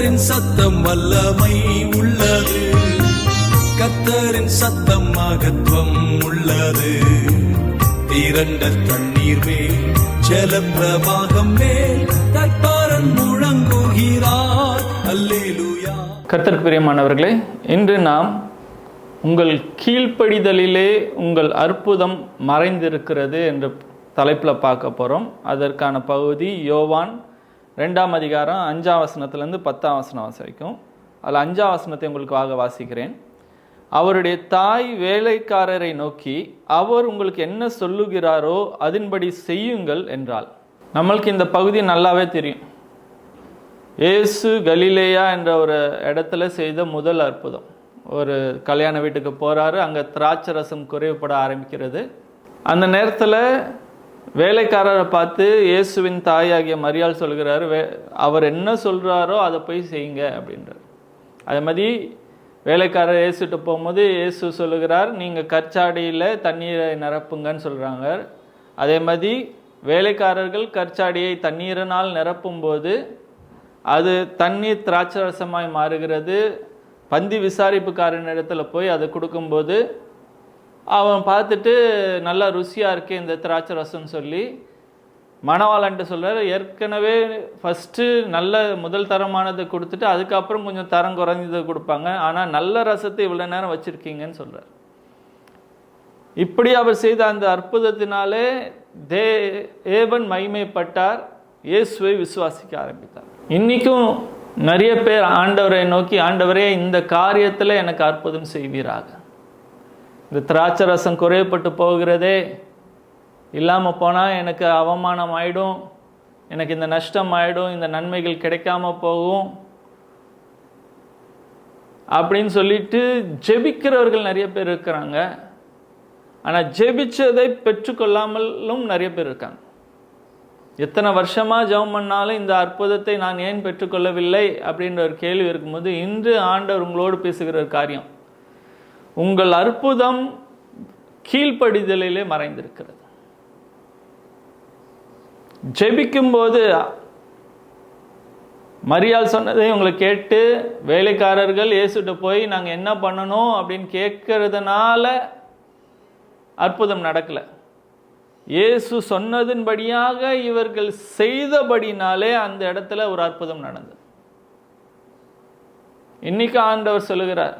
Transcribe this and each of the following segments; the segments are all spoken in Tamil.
கர்த்தரின் சத்தம் வல்லமை உள்ளது, கர்த்தரின் சத்தம் மகத்துவம் உள்ளது. திரண்ட தண்ணீர் மேல் ஜலப்பிரவாகம் மேல் கர்த்தரன் முழங்குகிறார். அல்லேலூயா. கர்த்தருக்கு பிரியமானவர்களே, இன்று நாம் உங்கள் கீழ்ப்படிதலிலே உங்கள் அற்புதம் மறைந்திருக்கிறது என்ற தலைப்பில் பார்க்க போகிறோம். அதற்கான பகுதி யோவான் 2ஆம் அதிகாரம் 5ஆம் வசனத்திலேருந்து 10ஆம் வசனம் வரைக்கும். அதில் 5ஆம் வசனத்தை உங்களுக்கு வாசிக்கிறேன். அவருடைய தாய் வேலைக்காரரை நோக்கி, அவர் உங்களுக்கு என்ன சொல்லுகிறாரோ அதன்படி செய்யுங்கள் என்றாள். நம்மளுக்கு இந்த பகுதி நல்லாவே தெரியும். இயேசு கலிலேயா என்ற ஒரு இடத்துல செய்த முதல் அற்புதம். ஒரு கல்யாண வீட்டுக்கு போகிறாரு, அங்கே திராட்சை ரசம் குறைவுபட ஆரம்பிக்கிறது. அந்த நேரத்தில் வேலைக்காரரை பார்த்து இயேசுவின் தாயாகிய மரியாள் சொல்கிறாரு, அவர் என்ன சொல்கிறாரோ அதை போய் செய்யுங்க அப்படின்றார். அதே மாதிரி வேலைக்காரர் இயேசுகிட்ட போகும்போது இயேசு சொல்லுகிறார், நீங்கள் கற்சாடியில் தண்ணீரை நிரப்புங்கன்னு சொல்கிறாங்க. அதே மாதிரி வேலைக்காரர்கள் கற்சாடியை தண்ணீரினால் நிரப்பும்போது அது தண்ணீர் திராட்சை ரசமாய் மாறுகிறது. பந்தி விசாரிப்புக்காரனிடத்தில் போய் அதை கொடுக்கும்போது அவன் பார்த்துட்டு நல்லா ருசியாக இருக்கே இந்த திராட்சை ரசம்னு சொல்லி மணவாளன்ட்டு சொல்கிறார், ஏற்கனவே ஃபஸ்ட்டு நல்ல முதல் தரமானதை கொடுத்துட்டு அதுக்கப்புறம் கொஞ்சம் தரம் குறைஞ்சதை கொடுப்பாங்க, ஆனால் நல்ல ரசத்தை இவ்வளோ நேரம் வச்சுருக்கீங்கன்னு சொல்கிறார். இப்படி அவர் செய்த அந்த அற்புதத்தினாலே தேவன் மகிமைப்பட்டார், இயேசுவை விசுவாசிக்க ஆரம்பித்தார். இன்றைக்கும் நிறைய பேர் ஆண்டவரை நோக்கி, ஆண்டவரே இந்த காரியத்தில் எனக்கு அற்புதம் செய்வீராக, இந்த திராட்சை ரசம் குறையப்பட்டு போகிறதே, இல்லாமல் போனால் எனக்கு அவமானம் ஆகிடும், எனக்கு இந்த நஷ்டம் ஆகிடும், இந்த நன்மைகள் கிடைக்காம போகும் அப்படின்னு சொல்லிட்டு ஜெபிக்கிறவர்கள் நிறைய பேர் இருக்கிறாங்க. ஆனால் ஜெபிச்சதை பெற்றுக்கொள்ளாமலும் நிறைய பேர் இருக்காங்க. எத்தனை வருஷமாக ஜெபம் பண்ணாலும் இந்த அற்புதத்தை நான் ஏன் பெற்றுக்கொள்ளவில்லை அப்படின்ற ஒரு கேள்வி இருக்கும்போது, இன்று ஆண்டவர் உங்களோடு பேசுகிற ஒரு காரியம், உங்கள் அற்புதம் கீழ்ப்படிதலிலே மறைந்திருக்கிறது. ஜெபிக்கும்போது மரியாள் சொன்னதை உங்களை கேட்டு வேலைக்காரர்கள் இயேசுகிட்ட போய் நாங்கள் என்ன பண்ணணும் அப்படின்னு கேட்கறதுனால அற்புதம் நடக்கலை. இயேசு சொன்னதின்படியாக இவர்கள் செய்தபடினாலே அந்த இடத்துல ஒரு அற்புதம் நடந்தது. இன்னைக்கு ஆண்டவர் சொல்லுகிறார்,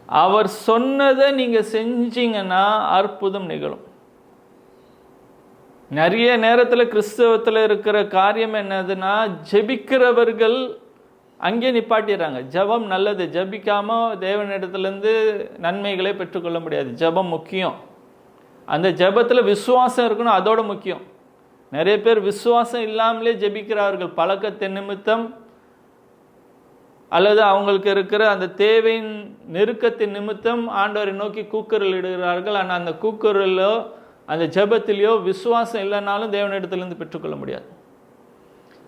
அவர் சொன்னதை நீங்க செஞ்சீங்கன்னா அற்புதம் நிகழும். நிறைய நேரத்தில் கிறிஸ்தவத்தில் இருக்கிற காரியம் என்னதுன்னா, ஜெபிக்கிறவர்கள் அங்கே நிப்பாட்டிடுறாங்க. ஜெபம் நல்லது, ஜெபிக்காம தேவனிடத்திலிருந்து நன்மைகளை பெற்றுக்கொள்ள முடியாது. ஜெபம் முக்கியம், அந்த ஜெபத்தில் விசுவாசம் இருக்கணும், அதோட முக்கியம். நிறைய பேர் விசுவாசம் இல்லாமலே ஜெபிக்கிறார்கள், பழக்கத்தின் நிமித்தம் அல்லது அவங்களுக்கு இருக்கிற அந்த தேவையின் நெருக்கத்தின் நிமித்தம் ஆண்டவரை நோக்கி கூக்குரல் இடுகிறார்கள். ஆனால் அந்த கூக்குரலோ அந்த ஜெபத்திலேயோ விசுவாசம் இல்லைனாலும் தேவனிடத்திலிருந்து பெற்றுக்கொள்ள முடியாது.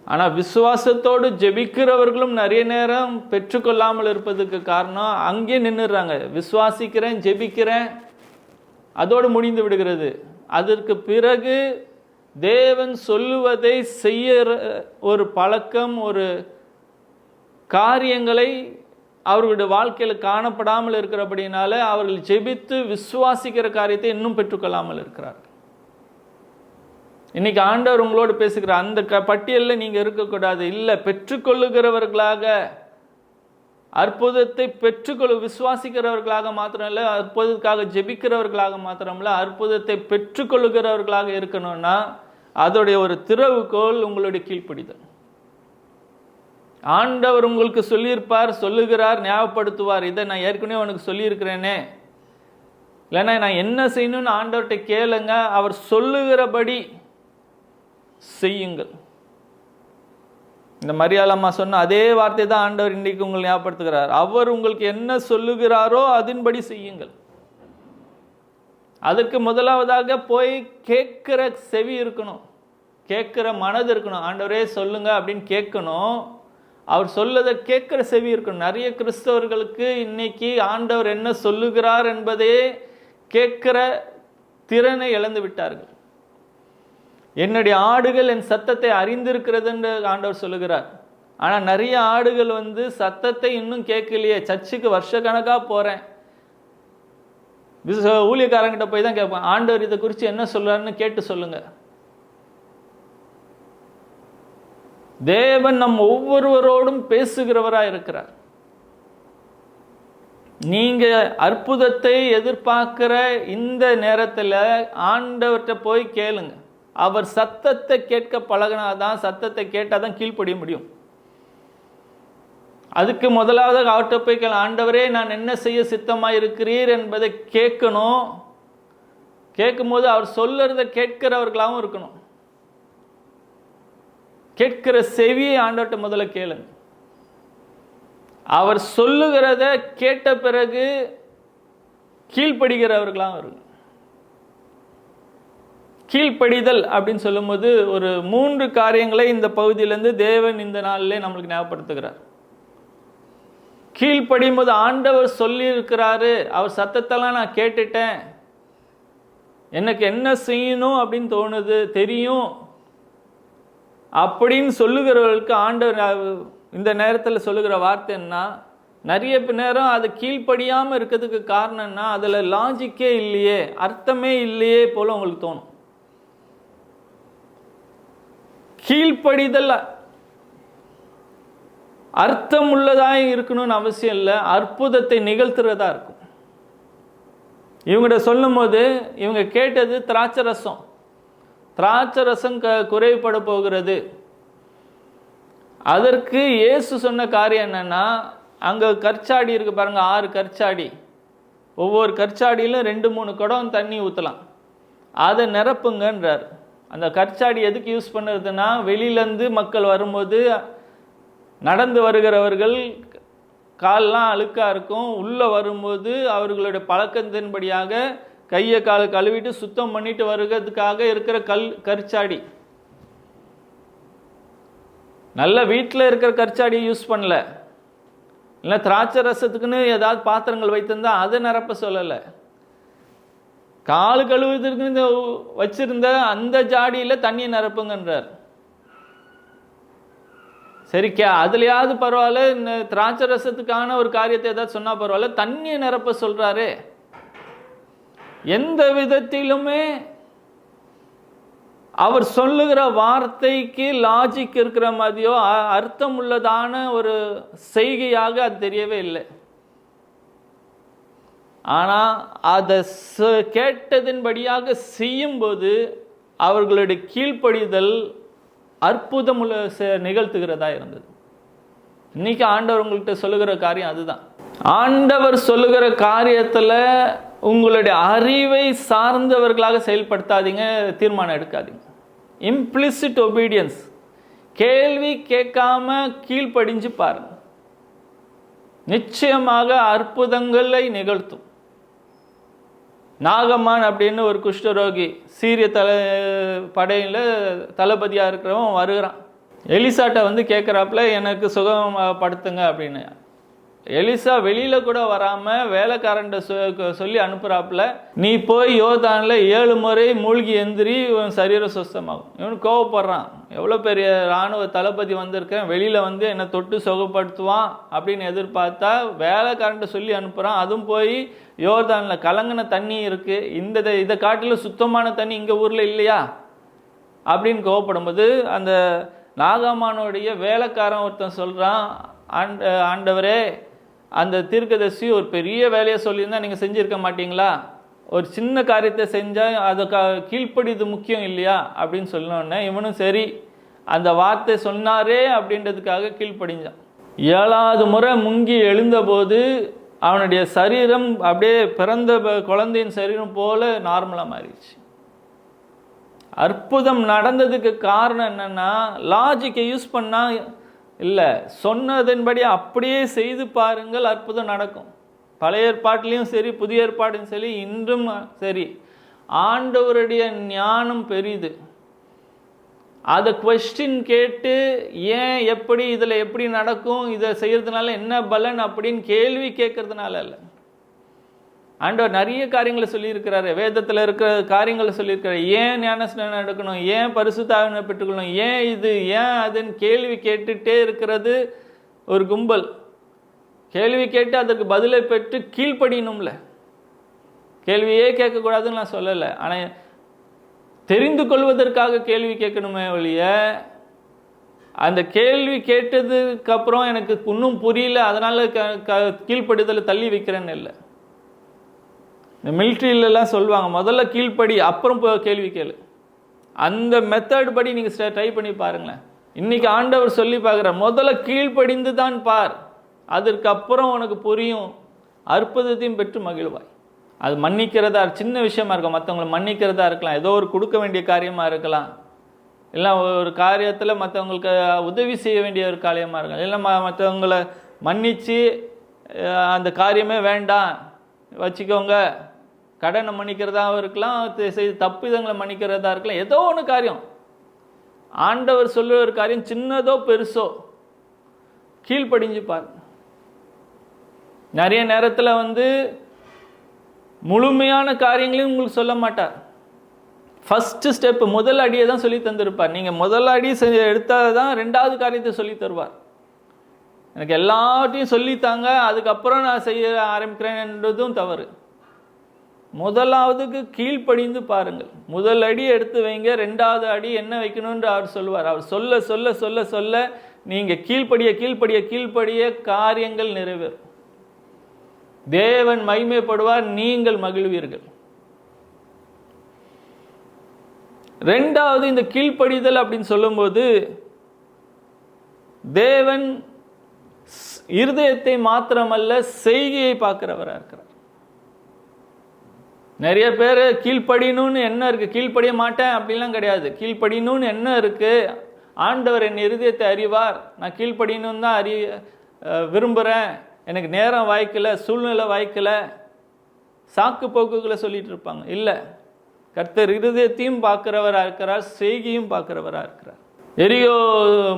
ஆனால் விசுவாசத்தோடு ஜெபிக்கிறவர்களும் நிறைய நேரம் பெற்றுக்கொள்ளாமல் இருப்பதுக்கு காரணம் அங்கே நின்றுடுறாங்க. விசுவாசிக்கிறேன், ஜெபிக்கிறேன், அதோடு முடிந்து விடுகிறது. அதற்கு பிறகு தேவன் சொல்லுவதை செய்ய ஒரு பழக்கம், ஒரு காரியங்களை அவர்களுடைய வாழ்க்கையில் காணப்படாமல் இருக்கிறபடினால அவர்கள் ஜெபித்து விசுவாசிக்கிற காரியத்தை இன்னும் பெற்றுக்கொள்ளாமல் இருக்கிறார்கள். இன்னைக்கு ஆண்டவர் உங்களோடு பேசுகிற அந்த பட்டியலில் நீங்கள் இருக்கக்கூடாது. இல்லை, பெற்றுக்கொள்ளுகிறவர்களாக, அற்புதத்தை விசுவாசிக்கிறவர்களாக மாத்திரம் இல்லை, அற்புதத்துக்காக ஜெபிக்கிறவர்களாக மாத்திரம் இல்லை, அற்புதத்தை பெற்றுக்கொள்ளுகிறவர்களாக இருக்கணும்னா அதோடைய ஒரு திறவுகோல் உங்களுடைய கீழ்ப்படிதல். ஆண்டவர் உங்களுக்கு சொல்லியிருப்பார், சொல்லுகிறார், ஞாபகப்படுத்துவார், இதை நான் ஏற்கனவே உனக்கு சொல்லியிருக்கிறேனே, இல்லைன்னா நான் என்ன செய்யணும்னு ஆண்டவர்கிட்ட கேளுங்க, அவர் சொல்லுகிறபடி செய்யுங்கள். இந்த மரியாளம்மா சொன்ன அதே வார்த்தை தான் ஆண்டவர் இன்றைக்கு உங்களை ஞாபகப்படுத்துகிறார். அவர் உங்களுக்கு என்ன சொல்லுகிறாரோ அதன்படி செய்யுங்கள். அதற்கு முதலாவதாக போய் கேட்கிற செவி இருக்கணும், கேட்கிற மனது இருக்கணும். ஆண்டவரே சொல்லுங்க அப்படின்னு கேட்கணும். அவர் சொல்லதை கேட்கிற செவி இருக்கணும். நிறைய கிறிஸ்தவர்களுக்கு இன்னைக்கு ஆண்டவர் என்ன சொல்லுகிறார் என்பதே கேட்கிற திறனை இழந்து விட்டார்கள். என்னுடைய ஆடுகள் என் சத்தத்தை அறிந்திருக்கிறது என்று ஆண்டவர் சொல்லுகிறார். ஆனால் நிறைய ஆடுகள் வந்து சத்தத்தை இன்னும் கேட்கலையே, சர்ச்சுக்கு வருஷக்கணக்காக போகிறேன், ஊழியக்காரங்கிட்ட போய் தான் கேட்பேன், ஆண்டவர் இதை குறித்து என்ன சொல்றாருன்னு கேட்டு சொல்லுங்க. தேவன் நம் ஒவ்வொருவரோடும் பேசுகிறவராக இருக்கிறார். நீங்க அற்புதத்தை எதிர்பார்க்கிற இந்த நேரத்தில் ஆண்டவர்கிட்ட போய் கேளுங்க. அவர் சத்தத்தை கேட்க பழகினாதான், சத்தத்தை கேட்டாதான் கீழ்ப்படிய முடியும். அதுக்கு முதலாவது அவர்கிட்ட போய் கேளு, ஆண்டவரே நான் என்ன செய்ய சித்தமாக இருக்கிறீர் என்பதை கேட்கணும். கேட்கும்போது அவர் சொல்லுறத கேட்கிறவர்களாகவும் இருக்கணும். கேட்கிற செவியை ஆண்டவர்கிட்ட முதல்ல கேளுங்க. அவர் சொல்லுகிறத கேட்ட பிறகு கீழ்ப்படுகிறவர்களாகவும் இருக்கும். கீழ்ப்படிதல் அப்படின்னு சொல்லும்போது ஒரு 3 காரியங்களை இந்த பகுதியிலேருந்து தேவன் இந்த நாளிலே நம்மளுக்கு ஞாபகப்படுத்துகிறார். கீழ்ப்படியும் போது ஆண்டவர் சொல்லி இருக்கிறாரு, அவர் சத்தத்தெல்லாம் நான் கேட்டுட்டேன், எனக்கு என்ன செய்யணும் அப்படின்னு தோணுது தெரியும் அப்படின்னு சொல்லுகிறவர்களுக்கு ஆண்டவர் இந்த நேரத்தில் சொல்லுகிற வார்த்தை என்ன, நிறைய நேரம் அது கீழ்ப்படியாமல் இருக்கிறதுக்கு காரணம்னா அதில் லாஜிக்கே இல்லையே, அர்த்தமே இல்லையே போல உங்களுக்கு தோணும். கீழ்ப்படிதல் அர்த்தம் உள்ளதாக இருக்கணும்னு அவசியம் இல்லை, அற்புதத்தை நிகழ்த்துறதா இருக்கும். இவங்ககிட்ட சொல்லும் போது இவங்க கேட்டது திராட்சரசம். திராட்சரசம் குறைபட போகிறது. அதற்கு இயேசு சொன்ன காரியம் என்னன்னா, அங்கே கற்சாடி இருக்கு பாருங்க, 6 கற்சாடி, ஒவ்வொரு கற்சாடியிலும் 2-3 குடம் தண்ணி ஊற்றலாம், அதை நிரப்புங்கன்றார். அந்த கற்சாடி எதுக்கு யூஸ் பண்ணுறதுன்னா, வெளியிலேருந்து மக்கள் வரும்போது நடந்து வருகிறவர்கள் கால்லாம் அழுக்காக இருக்கும், உள்ளே வரும்போது அவர்களுடைய பழக்கத்தின்படியாக கையை காலை கழுவிட்டு சுத்தம் பண்ணிட்டு வருகிறதுக்காக இருக்கிற கற்சாடி. நல்ல வீட்டில் இருக்கிற கற்சாடியை யூஸ் பண்ணல, இல்லை திராட்சை ரசத்துக்குன்னு ஏதாவது பாத்திரங்கள் வைத்திருந்தா அதை நிரப்ப சொல்லலை, காலு கழுவுறதுக்கு வச்சிருந்த அந்த ஜாடியில் தண்ணியை நிரப்புங்கன்றார். சரிக்கா, அதுலையாவது பரவாயில்ல, திராட்சை ரசத்துக்கான ஒரு காரியத்தை ஏதாவது சொன்னா பரவாயில்ல, தண்ணியை நிரப்ப சொல்றாரு. எந்த விதத்திலுமே அவர் சொல்லுகிற வார்த்தைக்கு லாஜிக் இருக்கிற மாதிரியோ அர்த்தம் உள்ளதான ஒரு செய்கையாக அது தெரியவே இல்லை. ஆனா அதை கேட்டதின்படியாக செய்யும்போது அவர்களுடைய கீழ்ப்படிதல் அற்புதம் நிகழ்த்துகிறதா இருந்தது. இன்னைக்கு ஆண்டவர் உங்கள்கிட்ட சொல்லுகிற காரியம் அதுதான். ஆண்டவர் சொல்லுகிற காரியத்துல உங்களுடைய அறிவை சார்ந்தவர்களாக செயல்படுத்தாதீங்க, தீர்மானம் எடுக்காதீங்க. இம்ப்ளிசிட் ஒபீடியன்ஸ், கேள்வி கேட்காம கீழ்ப்படிஞ்சு பாருங்க, நிச்சயமாக அற்புதங்களை நிகழ்த்தும். நாகமான் அப்படின்னு ஒரு குஷ்டரோகி, சீரிய படையில் தளபதியாக இருக்கிறவன் வருகிறான். எலிசாட்ட வந்து கேட்குறாப்புல, எனக்கு சுகப்படுத்துங்க அப்படின்னு. எலிசா வெளியில் கூட வராமல் வேலைக்காரன்ட்ட சொல்லி அனுப்புகிறாப்புல, நீ போய் யோர்தானில் 7 முறை மூழ்கி எந்திரி, இவன் சரீர சுத்தமாகும். இவனு கோவப்படுறான், எவ்வளோ பெரிய இராணுவ தளபதி வந்திருக்கேன், வெளியில் வந்து என்னை தொட்டு சுகப்படுத்துவான் அப்படின்னு எதிர்பார்த்தா வேலைக்காரன்ட்ட சொல்லி அனுப்புகிறான். அதுவும் போய் யோர்தானில் கலங்கின தண்ணி இருக்குது, இதை காட்டிலும் சுத்தமான தண்ணி இங்கே ஊரில் இல்லையா அப்படின்னு கோவப்படும்போது அந்த நாகமானுடைய வேலைக்காரன் ஒருத்தன் சொல்கிறான், ஆண்டவரே, அந்த தீர்க்கதரிசி ஒரு பெரிய வேலையை சொல்லியிருந்தா நீங்கள் செஞ்சுருக்க மாட்டீங்களா, ஒரு சின்ன காரியத்தை செஞ்சால் அதை கீழ்ப்படிது முக்கியம் இல்லையா அப்படின்னு சொன்னோடனே இவனும் சரி அந்த வார்த்தை சொன்னாரே அப்படின்றதுக்காக கீழ்ப்படிஞ்சான். 7வது முறை முங்கி எழுந்தபோது அவனுடைய சரீரம் அப்படியே பிறந்த குழந்தையின் சரீரம் போல நார்மலாக மாறிடுச்சு. அற்புதம் நடந்ததுக்கு காரணம் என்னன்னா, லாஜிக்கை யூஸ் பண்ணா இல்லை, சொன்னதன்படி அப்படியே செய்து பாருங்கள், அற்புதம் நடக்கும். பழைய ஏற்பாட்டிலையும் சரி, புதிய ஏற்பாட்டிலும் சரி, இன்றும் சரி, ஆண்டவருடைய ஞானம் பெரிது. அதை குவெஸ்டின் கேட்டு ஏன் எப்படி இதில் எப்படி நடக்கும், இதை செய்யறதுனால என்ன பலன் அப்படின்னு கேள்வி கேட்கறதுனால இல்லை, ஆண்டவர் நிறைய காரியங்களை சொல்லியிருக்கிறாரு, வேதத்தில் இருக்கிற காரியங்களை சொல்லியிருக்கிறாரு. ஏன் ஞானஸ்நானம் எடுக்கணும், ஏன் பரிசுத்த ஆவியை பெற்றுக்கொள்ளணும், ஏன் இது ஏன் அதுன்னு கேள்வி கேட்டுட்டே இருக்கிறது ஒரு கும்பல். கேள்வி கேட்டு அதற்கு பதிலை பெற்று கீழ்ப்படியணும்ல. கேள்வியே கேட்கக்கூடாதுன்னு நான் சொல்லலை, ஆனால் தெரிந்து கொள்வதற்காக கேள்வி கேட்கணுமே ஒழிய அந்த கேள்வி கேட்டதுக்கு அப்புறம் எனக்கு இன்னும் புரியல அதனால கீழ்ப்படிதலை தள்ளி வைக்கிறேன்னு இல்லை. இந்த மிலிட்ரியிலலாம் சொல்லுவாங்க, முதல்ல கீழ்ப்படி அப்புறம் கேள்வி கேளு. அந்த மெத்தட் படி நீங்கள் ட்ரை பண்ணி பாருங்களேன். இன்னைக்கு ஆண்டவர் சொல்லி பார்க்குற, முதல்ல கீழ்ப்படிந்து தான் பார், அதற்கு அப்புறம் உனக்கு புரியும், அற்புதத்தையும் பெற்று மகிழ்வாய். அது மன்னிக்கிறதா சின்ன விஷயமா இருக்கும், மற்றவங்களை மன்னிக்கிறதா இருக்கலாம், ஏதோ ஒரு கொடுக்க வேண்டிய காரியமாக இருக்கலாம், இல்லை ஒரு காரியத்தில் மற்றவங்களுக்கு உதவி செய்ய வேண்டிய ஒரு காரியமாக இருக்கலாம், இல்லை மற்றவங்களை மன்னித்து அந்த காரியமே வேண்டாம் வச்சுக்கோங்க, கடனை மன்னிக்கிறதாகவும் இருக்கலாம், செய்த தப்பிதங்களை மன்னிக்கிறதா இருக்கலாம், ஏதோ ஒன்று காரியம். ஆண்டவர் சொல்லுற ஒரு காரியம் சின்னதோ பெருசோ கீழ்ப்படிஞ்சு பாருங்க. நிறைய நேரத்தில் முழுமையான காரியங்களையும் உங்களுக்கு சொல்ல மாட்டார். ஃபஸ்ட்டு ஸ்டெப்பு, முதல் அடியை தான் சொல்லி தந்திருப்பார். நீங்கள் முதல் அடி எடுத்தால் தான் ரெண்டாவது காரியத்தை சொல்லி தருவார். எனக்கு எல்லாத்தையும் சொல்லித்தாங்க அதுக்கப்புறம் நான் செய்ய ஆரம்பிக்கிறேன்றதும் தவறு. முதலாவதுக்கு கீழ்ப்படிந்து பாருங்கள். முதல் அடி எடுத்து வைங்க, ரெண்டாவது அடி என்ன வைக்கணும்னு அவர் சொல்லுவார். அவர் சொல்ல சொல்ல சொல்ல சொல்ல நீங்கள் கீழ்ப்படிய கீழ்ப்படிய கீழ்ப்படிய காரியங்கள் நிறைவேறும். தேவன் மகிமைப்படுவார், நீங்கள் மகிழ்வீர்கள். ரெண்டாவது, இந்த கீழ்ப்படிதல் அப்படின்னு சொல்லும்போது தேவன் இருதயத்தை மாத்திரமல்ல செய்கையை பார்க்கிறவராக இருக்கிறார். நிறைய பேர் கீழ்ப்படியணும்னு என்ன இருக்கு, கீழ்ப்படிய மாட்டேன் அப்படிலாம் கிடையாது. கீழ்ப்படியணும்னு என்ன இருக்கு, ஆண்டவர் என் இருதயத்தை அறிவார், நான் கீழ்ப்படியணும்னு தான் விரும்புகிறேன், எனக்கு நேரம் வாய்க்கல, சூழ்நிலை வாய்க்கல, சாக்கு போக்குகளை சொல்லிட்டு இருப்பாங்க. இல்லை, கர்த்தர் இருதயத்தையும் பார்க்கிறவராக இருக்கிறார், செய்கையும் பார்க்கிறவராக இருக்கிறார். எரியோ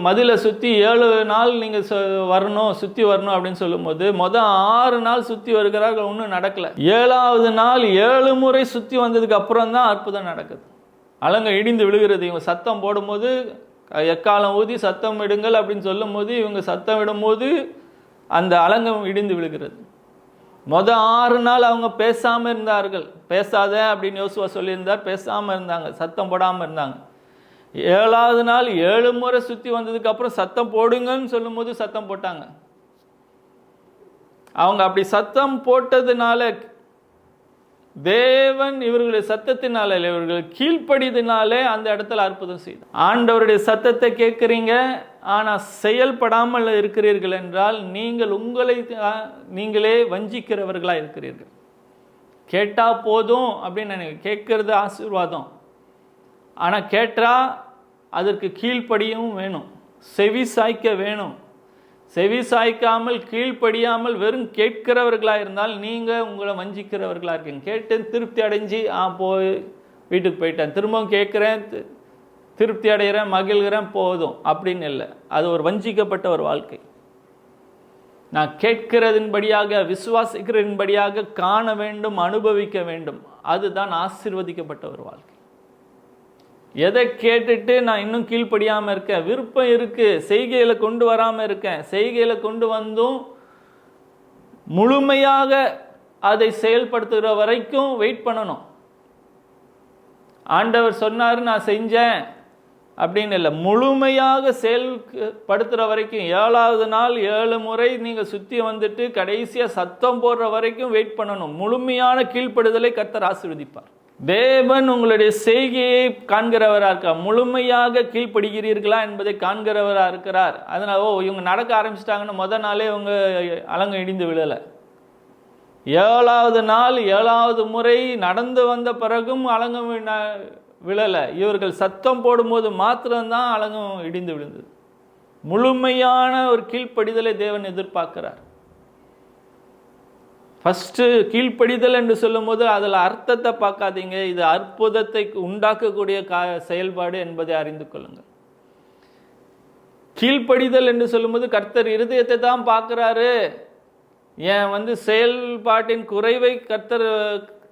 மதிலை சுற்றி 7 நாள் நீங்கள் சுற்றி வரணும் அப்படின்னு சொல்லும்போது 6 நாள் சுற்றி வருகிறார்கள், ஒன்றும் நடக்கலை. 7வது நாள் 7 முறை சுற்றி வந்ததுக்கு அப்புறம் தான் அற்புதம் நடக்குது. அலங்க இடிந்து விழுகிறது. இவங்க சத்தம் போடும்போது, எக்காலம் ஊதி சத்தம் விடுங்கள் அப்படின்னு சொல்லும் போது, இவங்க சத்தம் விடும்போது அந்த அலங்கம் இடிந்து விழுகிறது. 6 நாள் அவங்க பேசாமல் இருந்தார்கள். பேசாத அப்படின்னு யோசுவா சொல்லியிருந்தார், பேசாமல் இருந்தாங்க, சத்தம் போடாமல் இருந்தாங்க. 7வது நாள் 7 முறை சுற்றி வந்ததுக்கு அப்புறம் சத்தம் போடுங்கன்னு சொல்லும் போது சத்தம் போட்டாங்க. அவங்க அப்படி சத்தம் போட்டதுனால, தேவன் இவர்களுடைய சத்தத்தினால, இவர்கள் கீழ்ப்படியதுனாலே அந்த இடத்துல அற்புதம் செய்தார். ஆண்டவருடைய சத்தத்தை கேட்குறீங்க, ஆனால் செயல்படாமல் இருக்கிறீர்கள் என்றால் நீங்கள் உங்களை நீங்களே வஞ்சிக்கிறவர்களாக இருக்கிறீர்கள். கேட்டால் போதும் அப்படின்னு நினைக்கிறேன். கேட்கறது ஆசீர்வாதம், ஆனால் கேட்டால் அதற்கு கீழ்ப்படியவும் வேணும், செவி சாய்க்க வேணும். செவி சாய்க்காமல் கீழ்ப்படியாமல் வெறும் கேட்கிறவர்களாக இருந்தால் நீங்கள் உங்களை வஞ்சிக்கிறவர்களாக இருக்கீங்க. கேட்டு திருப்தி அடைஞ்சி போய் வீட்டுக்கு போயிட்டேன், திரும்பவும் கேட்குறேன், திருப்தி அடைகிறேன், மகிழ்கிறேன், போதும் அப்படின்னு இல்லை. அது ஒரு வஞ்சிக்கப்பட்ட ஒரு வாழ்க்கை. நான் கேட்கிறதின்படியாக, விசுவாசிக்கிறதின்படியாக காண வேண்டும், அனுபவிக்க வேண்டும். அதுதான் ஆசீர்வதிக்கப்பட்ட ஒரு வாழ்க்கை. எதை கேட்டுட்டு நான் இன்னும் கீழ்ப்படியாமல் இருக்கேன், விருப்பம் இருக்குது, செய்கையில் கொண்டு வராமல் இருக்கேன், செய்கையில் கொண்டு வந்தும் முழுமையாக அதை செயல்படுத்துகிற வரைக்கும் வெயிட் பண்ணணும். ஆண்டவர் சொன்னார், நான் செஞ்சேன் அப்படின்னு இல்லை, முழுமையாக செயல்படுத்துகிற வரைக்கும். 7வது நாள் 7 முறை நீங்கள் சுற்றி வந்துட்டு கடைசியாக சத்தம் போடுற வரைக்கும் வெயிட் பண்ணணும். முழுமையான கீழ்ப்படுதலை கர்த்தர் ஆசீர்வதிப்பார். தேவன் உங்களுடைய செய்கையை காண்கிறவராக இருக்கார். முழுமையாக கீழ்ப்படுகிறீர்களா என்பதை காண்கிறவராக இருக்கிறார். அதனால் இவங்க நடக்க ஆரம்பிச்சிட்டாங்கன்னு முதல் நாளே இவங்க அலங்கம் இடிந்து விழலை. 7வது நாள் 7வது முறை நடந்து வந்த பிறகும் அலங்கம் விழலை. இவர்கள் சத்தம் போடும்போது மாத்திரம்தான் அலங்கம் இடிந்து விழுந்தது. முழுமையான ஒரு கீழ்ப்படிதலை தேவன் எதிர்பார்க்கிறார். ஃபஸ்ட்டு கீழ்ப்படிதல் என்று சொல்லும் போது அதில் அர்த்தத்தை பார்க்காதீங்க, இது அற்புதத்தை உண்டாக்கக்கூடிய செயல்பாடு என்பதை அறிந்து கொள்ளுங்கள். கீழ்ப்படிதல் என்று சொல்லும்போது கர்த்தர் இருதயத்தை தான் பார்க்குறாரு, ஏன் செயல்பாட்டின் குறைவை கர்த்தர்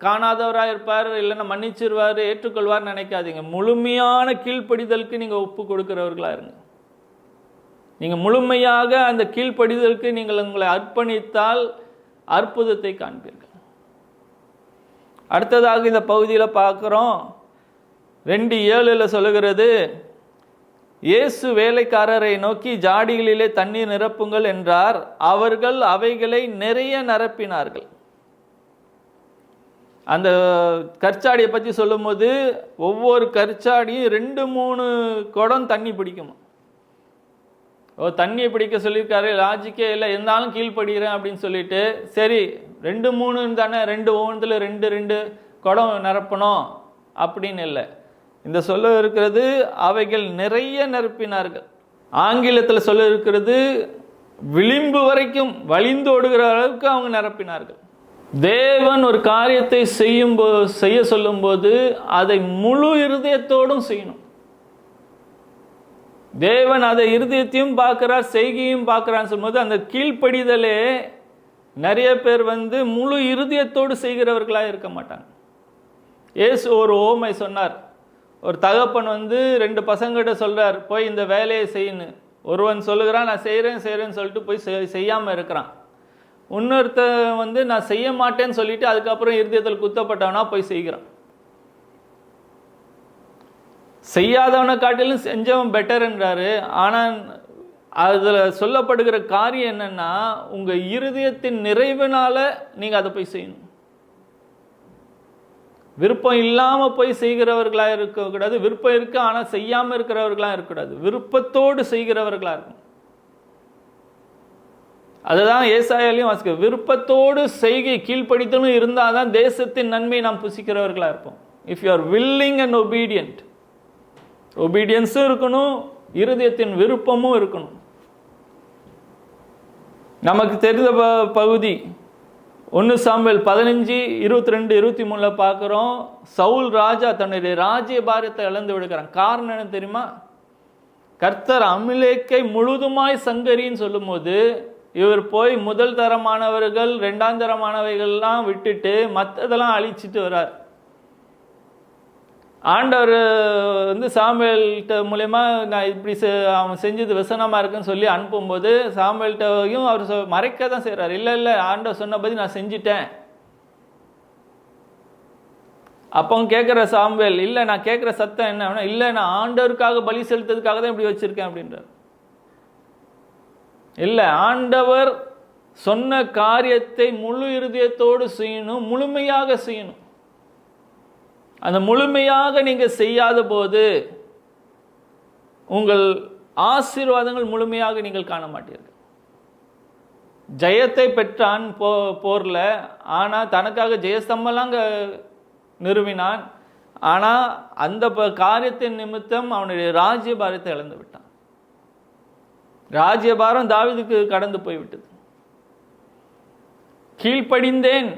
காணாதவராக இருப்பார், இல்லைன்னா மன்னிச்சிருவார், ஏற்றுக்கொள்வார் நினைக்காதீங்க. முழுமையான கீழ்ப்படிதலுக்கு நீங்கள் ஒப்பு கொடுக்கிறவர்களாக இருங்க. நீங்கள் முழுமையாக அந்த கீழ்ப்படிதலுக்கு நீங்கள் உங்களை அர்ப்பணித்தால் அற்புதத்தை காண்பீர்கள். அடுத்ததாக இந்த பகுதியில் பார்க்குறோம், 2:7 சொல்லுகிறது, இயேசு வேலைக்காரரை நோக்கி ஜாடிகளிலே தண்ணீர் நிரப்புங்கள் என்றார். அவர்கள் அவைகளை நிறைய நிரப்பினார்கள். அந்த கற்சாடியை பற்றி சொல்லும்போது ஒவ்வொரு கற்சாடியும் 2-3 குடம் தண்ணி பிடிக்குமா. தண்ணியை பிடிக்க சொல்லியிருக்காரு, லாஜிக்கே இல்லை, இருந்தாலும் கீழ்ப்படுகிறேன் அப்படின்னு சொல்லிட்டு, சரி 2-3 தானே, 2 ஒவ்வொன்றில் 2 குடம் நிரப்பணும் அப்படின்னு இல்லை. இந்த சொல்ல இருக்கிறது அவைகள் நிறைய நிரப்பினார்கள். ஆங்கிலத்தில் சொல்ல இருக்கிறது விளிம்பு வரைக்கும் வழிந்து ஓடுகிற அளவுக்கு அவங்க நிரப்பினார்கள். தேவன் ஒரு காரியத்தை செய்ய சொல்லும்போது அதை முழு இருதயத்தோடும் செய்யணும். தேவன் அதை இருதயத்தையும் பார்க்கிறார், செய்கையும் பார்க்கிறான்னு சொல்லும்போது அந்த கீழ்ப்படிதலே நிறைய பேர் முழு இருதயத்தோடு செய்கிறவர்களாக இருக்க மாட்டாங்க. இயேசு ஒரு ஓமை சொன்னார். ஒரு தகப்பன் 2 பசங்கிட்ட சொல்றார், போய் இந்த வேலையை செய்யணும். ஒருவன் சொல்லுகிறான், நான் செய்கிறேன்னு சொல்லிட்டு போய் செய்யாமல் இருக்கிறான். இன்னொருத்த நான் செய்ய மாட்டேன்னு சொல்லிட்டு அதுக்கப்புறம் இருதயத்தில் குத்தப்பட்டவனா போய் செய்கிறான். செய்யாதவனை காட்டிலும் செஞ்சவன் பெட்டர் என்றாரு. ஆனால் அதில் சொல்லப்படுகிற காரியம் என்னன்னா, உங்கள் இருதயத்தின் நிறைவினால நீங்கள் அதை போய் செய்யணும். விருப்பம் இல்லாமல் போய் செய்கிறவர்களாக இருக்கக்கூடாது. விருப்பம் இருக்கு ஆனால் செய்யாமல் இருக்கிறவர்களாக இருக்கக்கூடாது. விருப்பத்தோடு செய்கிறவர்களாக இருக்கும். அதுதான் ஏசாயாலையும் வாசிக்க, விருப்பத்தோடு செய்கை கீழ்ப்படித்தலும் இருந்தால் தான் தேசத்தின் நன்மை நாம் புசிக்கிறவர்களாக இருப்போம். If you are willing and obedient, ஒபீடியன்ஸும் இருக்கணும், இருதயத்தின் விருப்பமும் இருக்கணும். நமக்கு தெரிந்த பகுதி 1 சாமுவேல் 15:22-23 பார்க்குறோம். சவுல் ராஜா தன்னுடைய ராஜ்ய பாரத்தை இழந்து விடுகிறான். காரணம் என்ன தெரியுமா? கர்த்தர் அமிலேக்கை முழுதுமாய் சங்கரின்னு சொல்லும் போது இவர் போய் முதல் தரமானவர்கள் 2ஆம் தரமானவைகள்லாம் விட்டுட்டு மற்றதெல்லாம் அழிச்சிட்டு வர்றார். ஆண்டவர் சாமுவேல்கிட்ட மூலயமா நான் இப்படி அவன் செஞ்சது விசனமாக இருக்குன்னு சொல்லி அனுப்பும்போது சாமுவேல்கிட்டையும் அவர் மறைக்க தான் செய்கிறார். இல்லை ஆண்டவர் சொன்னபடி நான் செஞ்சிட்டேன். அப்போ கேட்குற சாமுவேல், இல்லை நான் கேட்குற சத்தம் என்ன, இல்லை நான் ஆண்டவருக்காக பலி செலுத்துறதுக்காக தான் இப்படி வச்சுருக்கேன் அப்படின்றார். இல்லை, ஆண்டவர் சொன்ன காரியத்தை முழு இருதயத்தோடு செய்யணும், முழுமையாக செய்யணும். அந்த முழுமையாக நீங்கள் செய்யாத போது உங்கள் ஆசீர்வாதங்கள் முழுமையாக நீங்கள் காண மாட்டீர்கள். ஜெயத்தை பெற்றான் போரில், ஆனால் தனக்காக ஜெயஸ்தம்பெல்லாம் நிறுவினான். ஆனால் அந்த காரியத்தின் நிமித்தம் அவனுடைய ராஜ்யபாரத்தை இழந்து விட்டான். ராஜ்யபாரம் தாவீதுக்கு கடந்து போய்விட்டது. கீழ்ப்படிந்தேன்,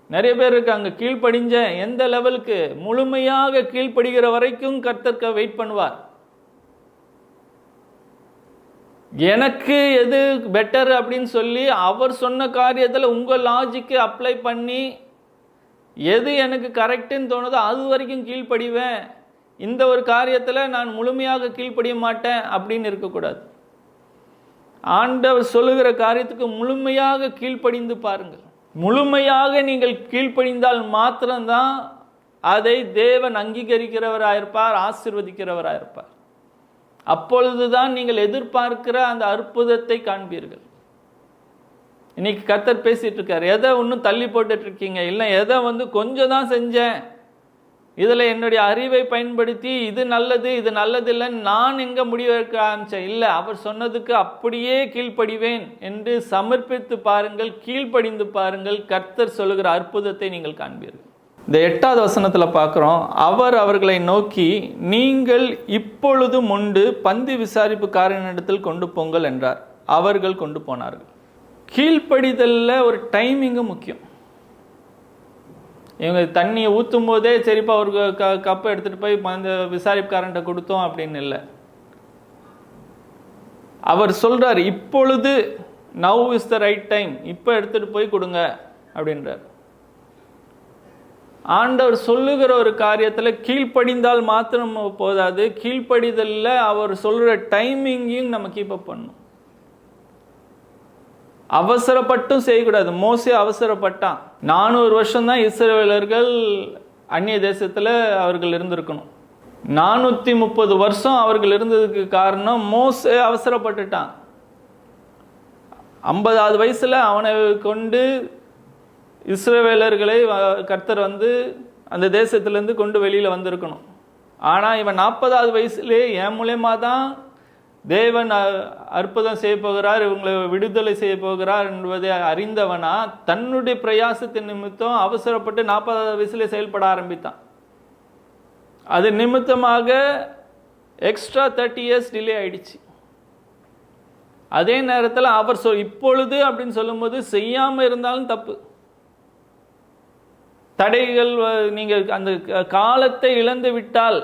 நிறைய பேர் இருக்காங்க. கீழ்ப்படிஞ்சேன் எந்த லெவலுக்கு? முழுமையாக கீழ்ப்படுகிற வரைக்கும் கர்த்தர் வெயிட் பண்ணுவார். எனக்கு எது பெட்டர் அப்படின்னு சொல்லி அவர் சொன்ன காரியத்தில் உங்கள் லாஜிக்கு அப்ளை பண்ணி எது எனக்கு கரெக்டுன்னு தோணுதோ அது வரைக்கும் கீழ்ப்படிவேன், இந்த ஒரு காரியத்தில் நான் முழுமையாக கீழ்ப்படிய மாட்டேன் அப்படின்னு இருக்கக்கூடாது. ஆண்டவர் சொல்லுகிற காரியத்துக்கு முழுமையாக கீழ்ப்படிந்து பாருங்கள். முழுமையாக நீங்கள் கீழ்ப்படிந்தால் மாத்திரம்தான் அதை தேவன் அங்கீகரிக்கிறவராயிருப்பார், ஆசீர்வதிக்கிறவராயிருப்பார். அப்பொழுதுதான் நீங்கள் எதிர்பார்க்கிற அந்த அற்புதத்தை காண்பீர்கள். இன்னைக்கு கர்த்தர் பேசிட்டு இருக்காரு. எதை ஒன்றும் தள்ளி போட்டுட்டு இருக்கீங்க? இல்லை, எதை கொஞ்சம் தான் செஞ்சேன், இதில் என்னுடைய அறிவை பயன்படுத்தி இது நல்லது இது நல்லது இல்லைன்னு நான் எங்கே முடிவெடுக்க ஆரம்பித்தேன். இல்லை, அவர் சொன்னதுக்கு அப்படியே கீழ்ப்படிவேன் என்று சமர்ப்பித்து பாருங்கள், கீழ்ப்படிந்து பாருங்கள். கர்த்தர் சொல்லுகிற அற்புதத்தை நீங்கள் காண்பீர்கள். இந்த 8வது வசனத்தில் பார்க்குறோம், அவர் அவர்களை நோக்கி நீங்கள் இப்பொழுதும் உண்டு பந்தி விசாரிப்புக்காரனிடத்தில் கொண்டு போங்கள் என்றார். அவர்கள் கொண்டு போனார்கள். கீழ்ப்படிதலில் ஒரு டைமிங்கு முக்கியம். இவங்க தண்ணியை ஊற்றும் போதே சரிப்பா ஒரு கப்பை எடுத்துகிட்டு போய் அந்த விசாரிப்புக்காரன்ட்ட கொடுத்தோம் அப்படின்னு இல்லை. அவர் சொல்கிறார், இப்பொழுது now is the right time, இப்போ எடுத்துகிட்டு போய் கொடுங்க அப்படின்றார். ஆண்டவர் சொல்லுகிற ஒரு காரியத்தில் கீழ்ப்படிந்தால் மாத்திரம் போதாது, கீழ்ப்படிதலில் அவர் சொல்கிற டைமிங்கையும் நம்ம கீப்பப் பண்ணணும். அவசரப்பட்டும் செய்யக்கூடாது. மோசே அவசரப்பட்டான். 400 வருஷம்தான் இஸ்ரவேலர்கள் அந்நிய தேசத்தில் அவர்கள் இருந்திருக்கணும். 430 வருஷம் அவர்கள் இருந்ததுக்கு காரணம் மோசே அவசரப்பட்டுட்டான். 50வது வயசில் அவனை கொண்டு இஸ்ரவேலர்களை கர்த்தர் அந்த தேசத்திலேருந்து கொண்டு வெளியில் வந்திருக்கணும். ஆனால் இவன் 40வது வயசுலே என் மூலயமா தான் தேவன் அற்புதம் செய்ய போகிறார், இவங்களை விடுதலை செய்ய போகிறார் என்பதை அறிந்தவனா தன்னுடைய பிரயாசத்தின் நிமித்தம் அவசரப்பட்டு 40வது வயசுல செயல்பட ஆரம்பித்தான். அது நிமித்தமாக எக்ஸ்ட்ரா 30 இயர்ஸ் டிலே ஆயிடுச்சு. அதே நேரத்தில் அவர் இப்பொழுது அப்படின்னு சொல்லும்போது செய்யாமல் இருந்தாலும் தப்பு. தடைகள், நீங்கள் அந்த காலத்தை இழந்து விட்டால்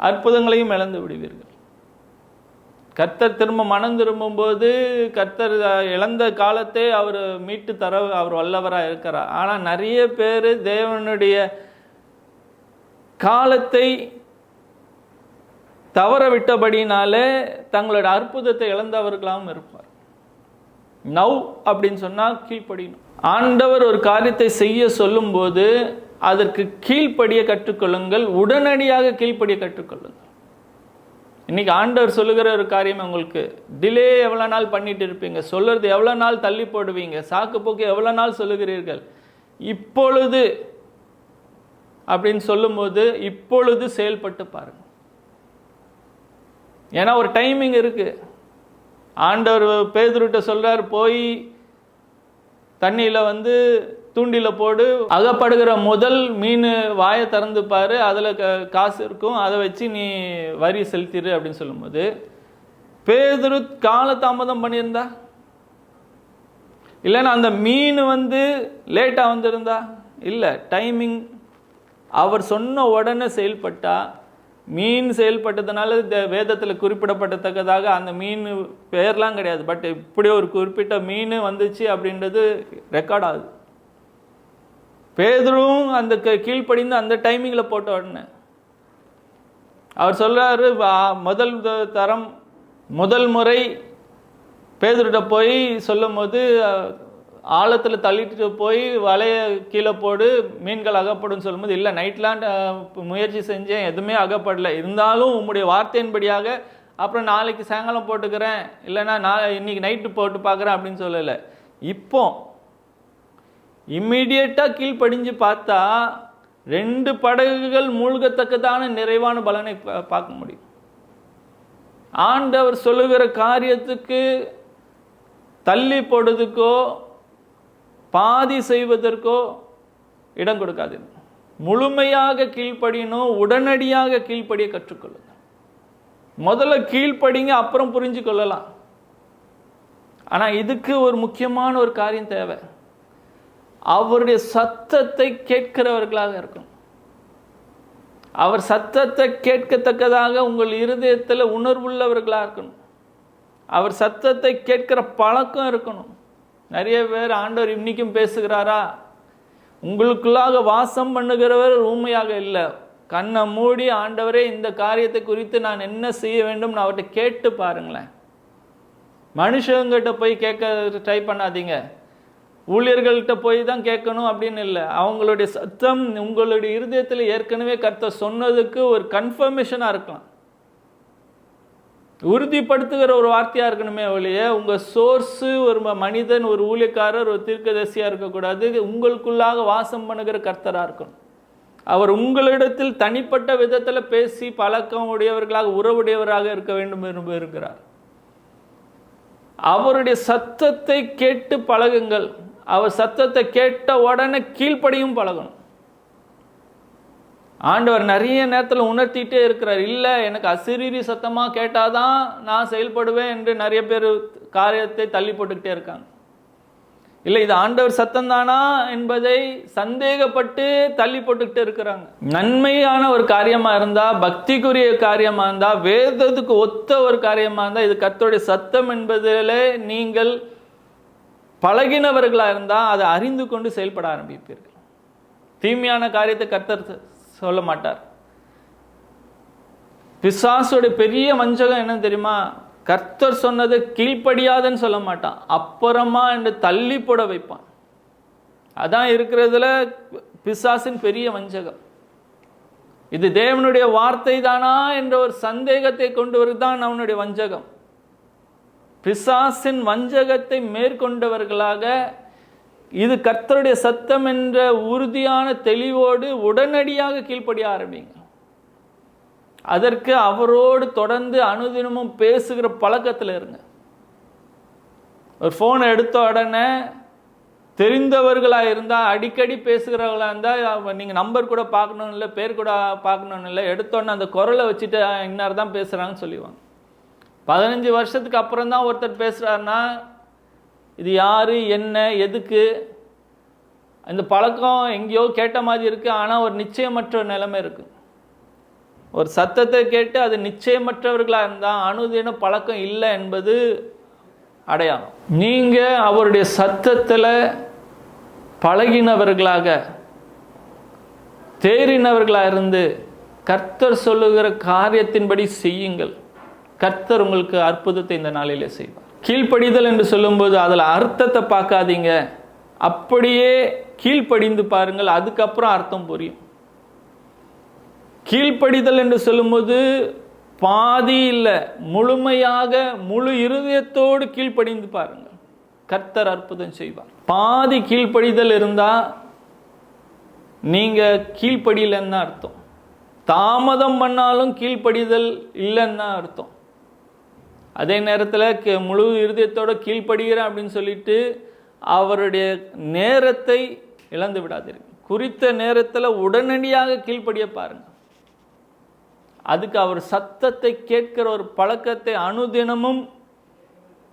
அற்புதங்களையும் இழந்து விடுவீர்கள். கர்த்தர் திரும்ப மனம் திரும்பும்போது கர்த்தர் இழந்த காலத்தை அவர் மீட்டு தர அவர் வல்லவராக இருக்கிறார். ஆனால் நிறைய பேர் தேவனுடைய காலத்தை தவற விட்டபடினாலே தங்களோட அற்புதத்தை இழந்தவர்களாகவும் இருப்பார். நவ் அப்படின்னு சொன்னால் கீழ்ப்படியணும். ஆண்டவர் ஒரு காரியத்தை செய்ய சொல்லும்போது அதற்கு கீழ்ப்படிய கற்றுக்கொள்ளுங்கள், உடனடியாக கீழ்ப்படிய கற்றுக்கொள்ளுங்கள். இன்னைக்கு ஆண்டவர் சொல்லுகிற ஒரு காரியம் உங்களுக்கு டிலே எவ்வளோ நாள் பண்ணிட்டு இருப்பீங்க, சொல்லுறது எவ்வளோ நாள் தள்ளி போடுவீங்க, சாக்கு போக்கு எவ்வளோ நாள் சொல்லுகிறீர்கள். இப்பொழுது அப்படின்னு சொல்லும்போது இப்பொழுது செயல்பட்டு பாருங்க. ஏன்னா ஒரு டைமிங் இருக்கு. ஆண்டவர் பேதுருட்ட சொல்றார், போய் தண்ணியில் தூண்டில போடு, அகப்படுகிற முதல் மீன் வாயை திறந்து பாரு, அதில் காசு இருக்கும், அதை வச்சு நீ வரி செலுத்திடு அப்படின்னு சொல்லும்போது பேதுரு காலதாமதம் பண்ணியிருந்தா, இல்லைன்னா அந்த மீன் லேட்டாக வந்திருந்தா, இல்லை டைமிங் அவர் சொன்ன உடனே செயல்பட்டா. மீன் செயல்பட்டதுனால வேதத்தில் குறிப்பிடப்படத்தக்கதாக அந்த மீன் பேர்லாம் கிடையாது, பட் இப்படி ஒரு குறிப்பிட்ட மீன் வந்துச்சு அப்படின்றது ரெக்கார்ட் ஆகுது. பேதுருவும் அந்த கீழ்ப்படிந்து அந்த டைமிங்கில் போட்ட உடனே அவர் சொல்றாரு, முதல் முறை பேதுருட்ட போய் சொல்லும் போது ஆழத்தில் தள்ளிட்டு போய் வலைய கீழே போடு, மீன்கள் அகப்படும் சொல்லும்போது, இல்லை நைட்லாம் முயற்சி செஞ்சேன், எதுவுமே அகப்படலை, இருந்தாலும் உங்களுடைய வார்த்தையின்படியாக அப்புறம் நாளைக்கு சாயங்காலம் போட்டுக்கிறேன், இல்லைன்னா இன்னைக்கு நைட்டு போட்டு பார்க்குறேன் அப்படின்னு சொல்லலை. இப்போ இம்மிடியட்டாக கீழ்ப்படிஞ்சு பார்த்தா 2 படகுகள் மூழ்கத்தக்கதான நிறைவான பலனை பார்க்க முடியும். ஆண்டவர் சொல்லுகிற காரியத்துக்கு தள்ளி போடுறதுக்கோ பாதி செய்வதற்கோ இடம் கொடுக்காது. முழுமையாக கீழ்ப்படியணும், உடனடியாக கீழ்ப்படிய கற்றுக்கொள்ளுங்க. முதல்ல கீழ்ப்படிங்க, அப்புறம் புரிஞ்சு கொள்ளலாம். ஆனால் இதுக்கு ஒரு முக்கியமான ஒரு காரியம் தேவை. அவருடைய சத்தத்தை கேட்கிறவர்களாக இருக்கும். அவர் சத்தத்தை கேட்கத்தக்கதாக உங்கள் இருதயத்தில் உணர்வுள்ளவர்களாக இருக்கணும். அவர் சத்தத்தை கேட்கிற பழக்கம் இருக்கணும். நிறைய பேர் ஆண்டவர் இன்னைக்கும் பேசுகிறாரா, உங்களுக்குள்ளாக வாசம் பண்ணுகிறவர் ஊமையாக இல்லை. கண்ணை மூடி ஆண்டவரே இந்த காரியத்தை குறித்து நான் என்ன செய்ய வேண்டும் அவர்கிட்ட கேட்டு பாருங்களேன். மனுஷங்கிட்ட போய் கேட்க ட்ரை பண்ணாதீங்க. ஊழியர்கள்ட்ட போய் தான் கேட்கணும் அப்படின்னு இல்லை. அவங்களுடைய சத்தம் உங்களுடைய இருதயத்தில் ஏற்கனவே கர்த்தர் சொன்னதுக்கு ஒரு கன்ஃபர்மேஷனாக இருக்கலாம், உறுதிப்படுத்துகிற ஒரு வார்த்தையாக இருக்கணுமே ஒழிய உங்கள் சோர்ஸு ஒரு மனிதன், ஒரு ஊழியக்காரர், ஒரு தீர்க்கதரிசியாக இருக்கக்கூடாது. உங்களுக்குள்ளாக வாசம் பண்ணுகிற கர்த்தராக இருக்கணும். அவர் உங்களிடத்தில் தனிப்பட்ட விதத்தில் பேசி பழக்கம் உடையவர்களாக உறவுடையவராக இருக்க வேண்டும் என்று இருக்கிறார். அவருடைய சத்தத்தை கேட்டு பழகுங்கள். அவர் சத்தத்தை கேட்ட உடனே கீழ்ப்படியும் பழகணும். ஆண்டவர் நிறைய நேரத்தில் உணர்த்திட்டே இருக்கிறார். இல்லை எனக்கு அசிரீரி சத்தமாக கேட்டாதான் நான் செயல்படுவேன் என்று நிறைய பேர் காரியத்தை தள்ளி போட்டுக்கிட்டே இருக்காங்க. இல்லை இது ஆண்டவர் சத்தம் தானா என்பதை சந்தேகப்பட்டு தள்ளி போட்டுக்கிட்டு இருக்கிறாங்க. நன்மையான ஒரு காரியமா இருந்தா, பக்திக்குரிய காரியமா இருந்தா, வேதத்துக்கு ஒத்த ஒரு காரியமா இருந்தா, இது கர்த்தருடைய சத்தம் என்பதில் நீங்கள் பழகினவர்களா இருந்தா அதை அறிந்து கொண்டு செயல்பட ஆரம்பிப்பீர்கள். தீமையான காரியத்தை கர்த்தர் சொல்ல மாட்டார். பிசாசுடைய பெரிய வஞ்சகம் என்ன தெரியுமா? கர்த்தர் சொன்னதை கீழ்ப்படியாதுன்னு சொல்ல மாட்டான், அப்புறமா என்று தள்ளி போட வைப்பான். அதான் இருக்கிறதுல பிசாசின் பெரிய வஞ்சகம். இது தேவனுடைய வார்த்தை தானா என்ற ஒரு சந்தேகத்தை கொண்டு வருதான் அவனுடைய வஞ்சகம். பிசாசின் வஞ்சகத்தை மேற்கொண்டவர்களாக இது கர்த்தருடைய சத்தம் என்ற உறுதியான தெளிவோடு உடனடியாக கீழ்ப்படிய ஆரம்பிங்க. அதற்கு அவரோடு தொடர்ந்து அனுதினமும் பேசுகிற பழக்கத்தில் இருங்க. ஒரு ஃபோனை எடுத்த உடனே தெரிந்தவர்களாக இருந்தால், அடிக்கடி பேசுகிறவர்களாக இருந்தால், நீங்கள் நம்பர் கூட பார்க்கணும் இல்லை, பேர் கூட பார்க்கணும் இல்லை, எடுத்தோடனே அந்த குரலை வச்சுட்டு இன்னார் தான் பேசுகிறாங்கன்னு சொல்லிவாங்க. 15 வருஷத்துக்கு அப்புறம் தான் ஒருத்தர் பேசுகிறாருன்னா இது யார், என்ன, எதுக்கு? இந்த பழக்கம் எங்கேயோ கேட்ட மாதிரி இருக்குது, ஆனால் ஒரு நிச்சயமற்ற நிலைமை இருக்குது. ஒரு சத்தத்தை கேட்டு அது நிச்சயமற்றவர்களாக இருந்தால் அனுதின பழக்கம் இல்லை என்பது அடையாளம். நீங்கள் அவருடைய சத்தத்தில் பழகினவர்களாக தேறினவர்களாக இருந்து கர்த்தர் சொல்லுகிற காரியத்தின்படி செய்யுங்கள். கர்த்தர் உங்களுக்கு அற்புதத்தை இந்த நாளிலே செய்வார். கீழ்ப்படிதல் என்று சொல்லும்போது அதில் அர்த்தத்தை பார்க்காதீங்க, அப்படியே கீழ்ப்படிந்து பாருங்கள், அதுக்கப்புறம் அர்த்தம் புரியும். கீழ்ப்படிதல் என்று சொல்லும்போது பாதி இல்லை, முழுமையாக முழு இருதயத்தோடு கீழ்ப்படிந்து பாருங்கள், கர்த்தர் அற்புதம் செய்வார். பாதி கீழ்ப்படிதல் இருந்தால் நீங்கள் கீழ்ப்படியலன்னு அர்த்தம். தாமதம் பண்ணாலும் கீழ்ப்படிதல் இல்லைன்னு அர்த்தம். அதே நேரத்தில் முழு இருதயத்தோட கீழ்ப்படுகிறேன் அப்படின்னு சொல்லிட்டு அவருடைய நேரத்தை இழந்து விடாதீர்கள். குறித்த நேரத்தில் உடனடியாக கீழ்ப்படிய பாருங்க. அதுக்கு அவர் சத்தத்தை கேட்கிற ஒரு பழக்கத்தை அனுதினமும்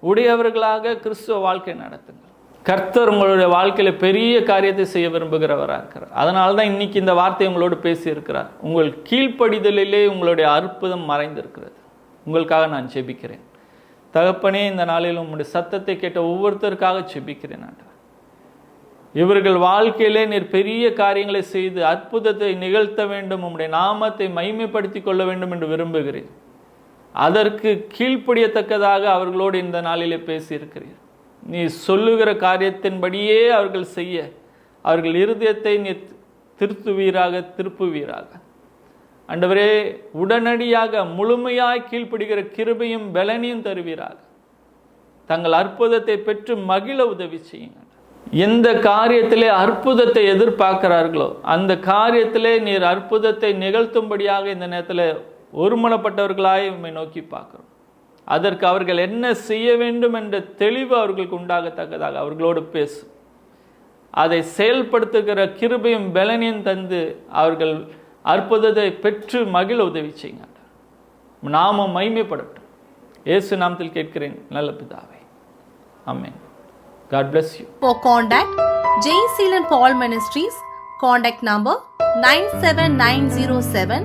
உடையவர்களாக கிறிஸ்துவ வாழ்க்கை நடத்துங்கள். கர்த்தர் உங்களுடைய வாழ்க்கையில் பெரிய காரியத்தை செய்ய விரும்புகிறவராக இருக்கிறார். அதனால தான் இன்னைக்கு இந்த வார்த்தை உங்களோடு பேசி இருக்கிறார். உங்கள் கீழ்ப்படிதலிலே உங்களுடைய அற்புதம் மறைந்திருக்கிறது. உங்களுக்காக நான் ஜெபிக்கிறேன். தகப்பனே, இந்த நாளில் உங்களுடைய சத்தத்தை கேட்ட ஒவ்வொருத்தருக்காக ஜெபிக்கிறேன். இவர்கள் வாழ்க்கையிலே நீர் பெரிய காரியங்களை செய்து அற்புதத்தை நிகழ்த்த வேண்டும், உம்முடைய நாமத்தை மகிமைப்படுத்தி கொள்ள வேண்டும் என்று விரும்புகிறேன். அதற்கு கீழ்ப்படியத்தக்கதாக அவர்களோடு இந்த நாளிலே பேசியிருக்கிறீர். நீ சொல்லுகிற காரியத்தின்படியே அவர்கள் செய்ய அவர்கள் இருதயத்தை நீ திருப்புவீராக. ஆண்டவரே, உடனடியாக முழுமையாய் கீழ்ப்படுகிற கிருபையும் பலனையும் தருவீராக. தங்கள் அற்புதத்தை பெற்று மகிழ உதவி செய்யுங்க. எந்த காரியத்திலே அற்புதத்தை எதிர்பார்க்கிறார்களோ அந்த காரியத்திலே நீர் அற்புதத்தை நிகழ்த்தும்படியாக இந்த நேரத்தில் ஒருமனப்பட்டவர்களாய் உம்மை நோக்கி பார்க்கிறோம். அதற்கு அவர்கள் என்ன செய்ய வேண்டும் என்ற தெளிவு அவர்களுக்கு உண்டாகத்தக்கதாக அவர்களோடு பேசும். அதை செயல்படுத்துகிற கிருபையும் பலனையும் தந்து அவர்கள் அற்புதத்தை பெற்று மகிழ உதவி செய்யுங்க. நாமம் மகிமைப்படட்டும். இயேசு நாமத்தில் கேட்கிறேன் நல்ல பிதாவே, ஆமென். God bless you. For contact J. Seelan Paul Ministries, contact number 97907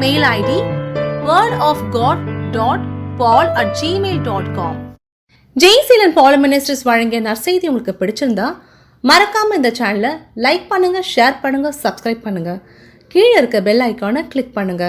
Mail ID wordofgod.paul@gmail.com. J. Seelan Paul Ministries வழங்கிய நற்செய்தி உங்களுக்கு பிடிச்சிருந்தா மறக்காம இந்த சேனலை லைக் பண்ணுங்க, ஷேர் பண்ணுங்க, சப்ஸ்கிரைப் பண்ணுங்க. கீழே இருக்க பெல் ஐக்கானை கிளிக் பண்ணுங்க.